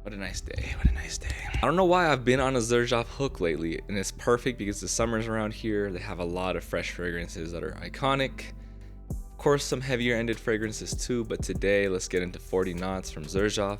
What a nice day. What a nice day. I don't know why I've been on a Xerjoff hook lately, and it's perfect because the summer's around here. They have a lot of fresh fragrances that are iconic. Of course, some heavier ended fragrances too, but today let's get into 40 Knots from Xerjoff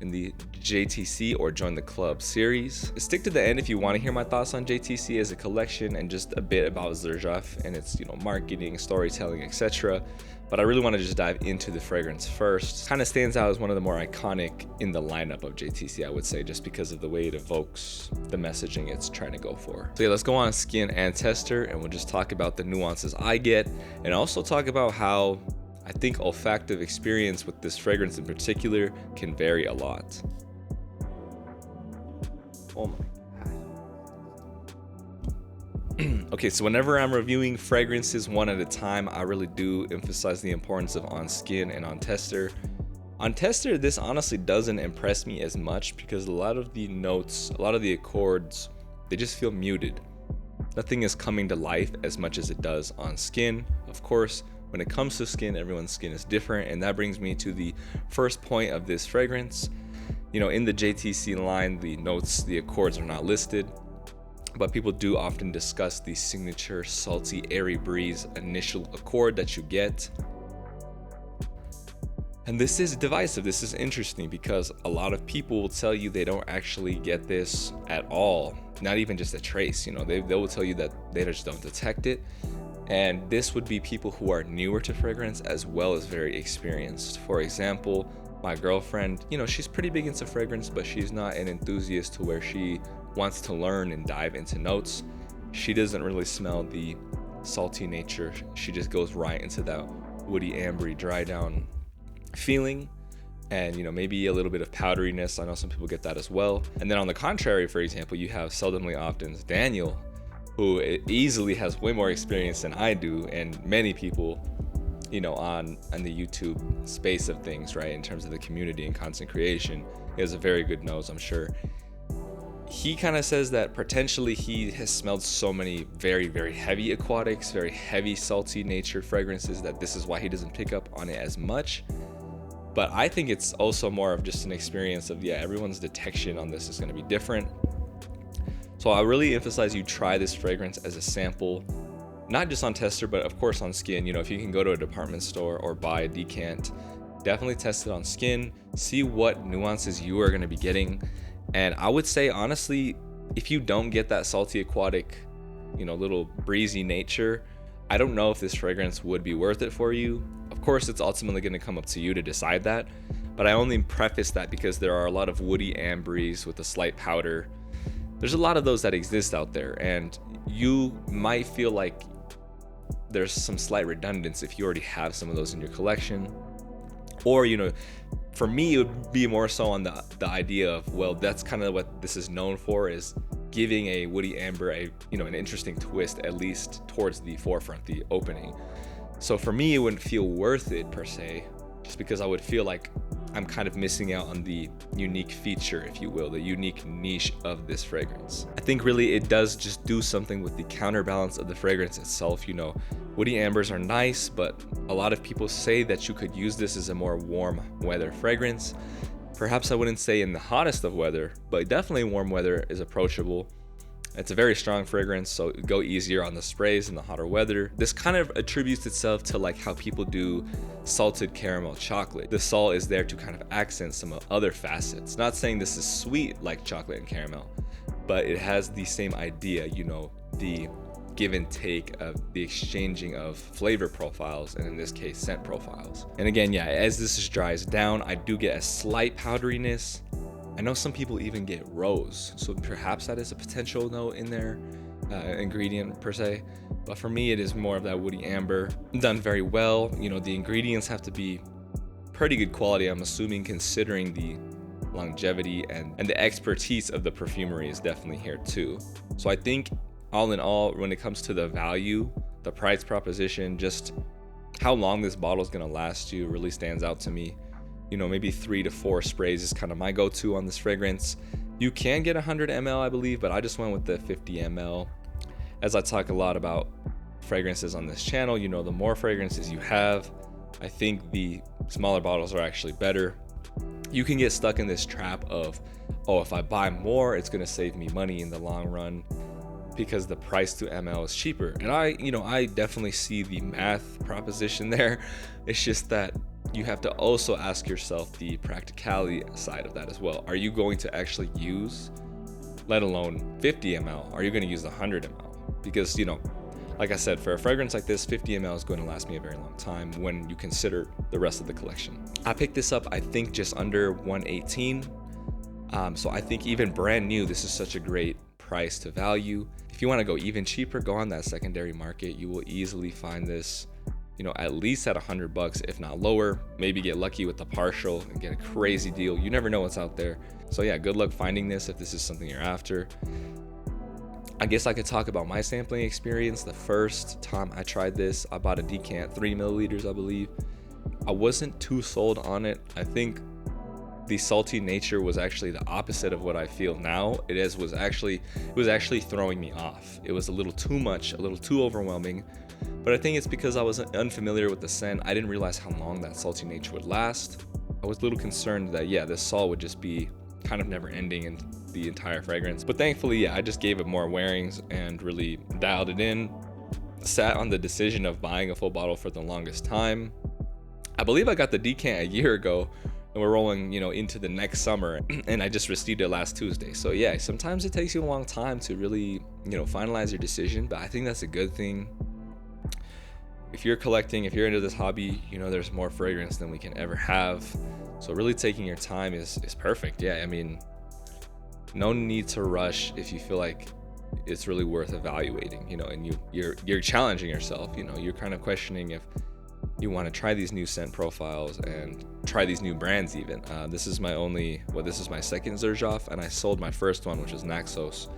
in the JTC or Join the Club series. Stick to the end if you want to hear my thoughts on JTC as a collection and just a bit about Xerjoff and its, marketing, storytelling, etc. But I really want to just dive into the fragrance first. Kind of stands out as one of the more iconic in the lineup of JTC, I would say, just because of the way it evokes the messaging it's trying to go for. So yeah, let's go on skin and tester, and we'll just talk about the nuances I get, and also talk about how I think olfactive experience with this fragrance in particular can vary a lot. Oh my God. Okay, so whenever I'm reviewing fragrances one at a time, I really do emphasize the importance of on skin and on tester. On tester, this honestly doesn't impress me as much because a lot of the notes, a lot of the accords, they just feel muted. Nothing is coming to life as much as it does on skin. Of course, when it comes to skin, everyone's skin is different, and that brings me to the first point of this fragrance. In the JTC line, the notes, the accords are not listed, but people do often discuss the signature salty, airy breeze initial accord that you get. And this is divisive. This is interesting because a lot of people will tell you they don't actually get this at all, not even just a trace. They will tell you that they just don't detect it. And this would be people who are newer to fragrance as well as very experienced. For example, my girlfriend, she's pretty big into fragrance, but she's not an enthusiast to where she wants to learn and dive into notes. She doesn't really smell the salty nature. She just goes right into that woody, ambery, dry down feeling, and maybe a little bit of powderiness. I know some people get that as well. And then on the contrary, for example, you have Seldomly Often's Daniel, who easily has way more experience than I do, and many people on the YouTube space of things, right, in terms of the community and content creation. He has a very good nose, I'm sure. He kind of says that potentially he has smelled so many very, very heavy aquatics, very heavy salty natured fragrances, that this is why he doesn't pick up on it as much. But I think it's also more of just an experience of, everyone's detection on this is going to be different. So I really emphasize you try this fragrance as a sample, not just on tester, but of course on skin. If you can go to a department store or buy a decant, definitely test it on skin, see what nuances you are going to be getting. And I would say, honestly, if you don't get that salty aquatic, little breezy nature, I don't know if this fragrance would be worth it for you. Of course, it's ultimately going to come up to you to decide that. But I only preface that because there are a lot of woody amberies with a slight powder. There's a lot of those that exist out there, and you might feel like there's some slight redundancy if you already have some of those in your collection. Or, for me, it would be more so on the idea of, well, that's kind of what this is known for, is giving a woody amber an interesting twist, at least towards the forefront, the opening. So for me, it wouldn't feel worth it per se, just because I would feel like I'm kind of missing out on the unique feature, if you will, the unique niche of this fragrance. I think really it does just do something with the counterbalance of the fragrance itself. Woody ambers are nice, but a lot of people say that you could use this as a more warm weather fragrance. Perhaps I wouldn't say in the hottest of weather, but definitely warm weather is approachable. It's a very strong fragrance, so go easier on the sprays in the hotter weather. This kind of attributes itself to like how people do salted caramel chocolate. The salt is there to kind of accent some other facets. Not saying this is sweet like chocolate and caramel, but it has the same idea, the give and take of the exchanging of flavor profiles, and in this case, scent profiles. And again, as this dries down, I do get a slight powderiness. I know some people even get rose, so perhaps that is a potential note in their ingredient per se. But for me, it is more of that woody amber, done very well. The ingredients have to be pretty good quality, I'm assuming, considering the longevity and the expertise of the perfumery is definitely here too. So I think all in all, when it comes to the value, the price proposition, just how long this bottle is going to last you really stands out to me. Maybe 3 to 4 sprays is kind of my go-to on this fragrance. You can get 100 ml, I believe, but I just went with the 50 ml. As I talk a lot about fragrances on this channel, the more fragrances you have, I think the smaller bottles are actually better. you can get stuck in this trap of, oh, if I buy more, it's going to save me money in the long run because the price to ml is cheaper. And I definitely see the math proposition there. It's just that you have to also ask yourself the practicality side of that as well. Are you going to actually use, let alone 50 ml? Are you going to use 100 ml? Because, like I said, for a fragrance like this, 50 ml is going to last me a very long time when you consider the rest of the collection. I picked this up, I think, just under 118. So I think even brand new, this is such a great price to value. If you want to go even cheaper, go on that secondary market. You will easily find this, at least at $100, if not lower. Maybe get lucky with the partial and get a crazy deal. You never know what's out there. So yeah, good luck finding this if this is something you're after. I guess I could talk about my sampling experience. The first time I tried this, I bought a decant, 3 milliliters, I believe. I wasn't too sold on it. I think the salty nature was actually the opposite of what I feel now. It was actually throwing me off. It was a little too much, a little too overwhelming. But I think it's because I was unfamiliar with the scent. I didn't realize how long that salty nature would last. I was a little concerned that, this salt would just be kind of never ending in the entire fragrance. But thankfully, I just gave it more wearings and really dialed it in. Sat on the decision of buying a full bottle for the longest time. I believe I got the decant a year ago, and we're rolling, into the next summer, and I just received it last Tuesday. So yeah, sometimes it takes you a long time to really, finalize your decision, but I think that's a good thing. If you're collecting, if you're into this hobby, there's more fragrance than we can ever have. So really taking your time is perfect. Yeah, I mean, no need to rush if you feel like it's really worth evaluating, and you're challenging yourself, you're kind of questioning if you want to try these new scent profiles and try these new brands even. This is my second Xerjoff, and I sold my first one, which was Naxos.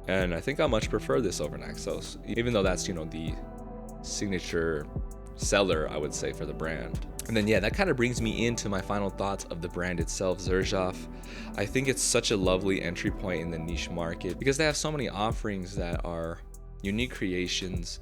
And I think I much prefer this over Naxos, even though that's, the signature seller, I would say, for the brand. And then, that kind of brings me into my final thoughts of the brand itself, Xerjoff. I think it's such a lovely entry point in the niche market because they have so many offerings that are unique creations,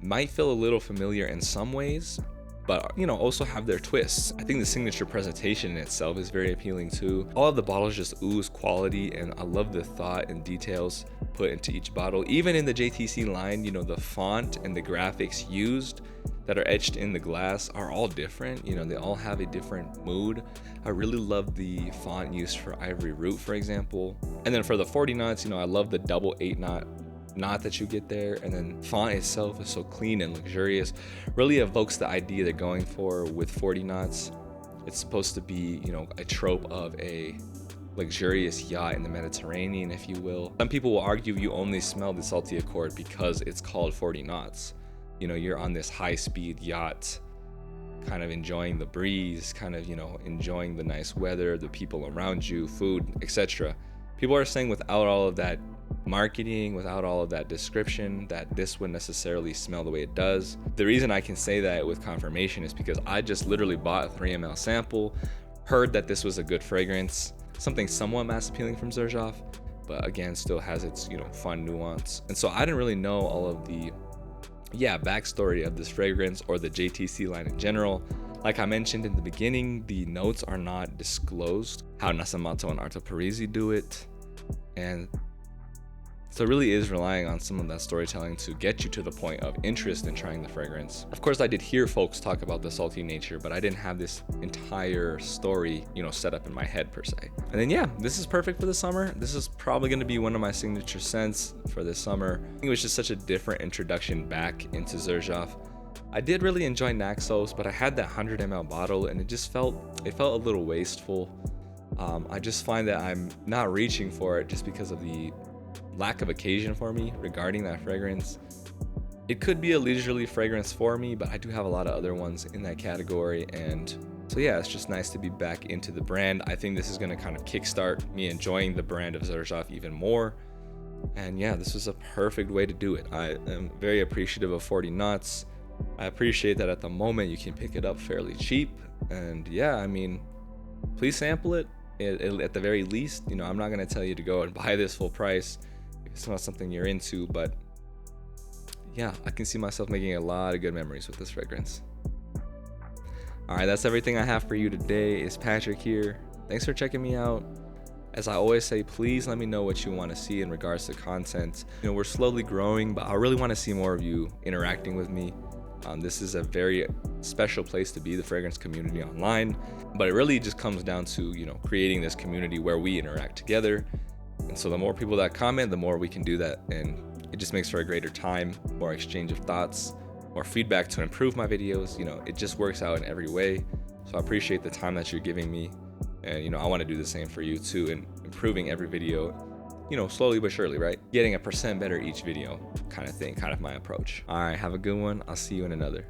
might feel a little familiar in some ways, but also have their twists. I think the signature presentation in itself is very appealing too. All of the bottles just ooze quality, and I love the thought and details put into each bottle. Even in the JTC line, the font and the graphics used that are etched in the glass are all different. They all have a different mood. I really love the font used for Ivory Root, for example. And then for the 40 knots, I love the double 8-knot knot that you get there, and then font itself is so clean and luxurious. Really evokes the idea they're going for with 40 knots. It's supposed to be, a trope of a luxurious yacht in the Mediterranean, if you will. Some people will argue you only smell the salty accord because it's called 40 knots. You're on this high-speed yacht, kind of enjoying the breeze, kind of, enjoying the nice weather, the people around you, food, etc. People are saying without all of that marketing, without all of that description, that this wouldn't necessarily smell the way it does. The reason I can say that with confirmation is because I just literally bought a 3 ml sample, heard that this was a good fragrance, something somewhat mass appealing from Xerjoff, but again, still has its, fun nuance. And so I didn't really know all of the backstory of this fragrance or the JTC line in general. Like I mentioned in the beginning, the notes are not disclosed, how Nasamato and Arto Parisi do it. And so it really is relying on some of that storytelling to get you to the point of interest in trying the fragrance. Of course, I did hear folks talk about the salty nature, but I didn't have this entire story, set up in my head per se. And then, this is perfect for the summer. This is probably going to be one of my signature scents for this summer. I think it was just such a different introduction back into Xerjoff. I did really enjoy Naxos, but I had that 100 ml bottle, and it felt a little wasteful. I just find that I'm not reaching for it just because of the lack of occasion for me regarding that fragrance. It could be a leisurely fragrance for me, but I do have a lot of other ones in that category, and so it's just nice to be back into the brand. I think this is going to kind of kickstart me enjoying the brand of Xerjoff even more, and this was a perfect way to do it. I am very appreciative of 40 knots. I appreciate that at the moment you can pick it up fairly cheap, and please sample it at the very least. I'm not going to tell you to go and buy this full price if it's not something you're into, but I can see myself making a lot of good memories with this fragrance. All right, that's everything I have for you today. It's Patrick here. Thanks for checking me out. As I always say, please let me know what you want to see in regards to content. You know, we're slowly growing, but I really want to see more of you interacting with me. This is a very special place to be, the fragrance community online, but it really just comes down to, you know, creating this community where we interact together. And so the more people that comment, the more we can do that. And it just makes for a greater time, more exchange of thoughts, more feedback to improve my videos. You know, it just works out in every way. So I appreciate the time that you're giving me. And, you know, I want to do the same for you too, and improving every video, you know, slowly but surely, right? Getting 1% better each video kind of thing, kind of my approach. All right, have a good one. I'll see you in another.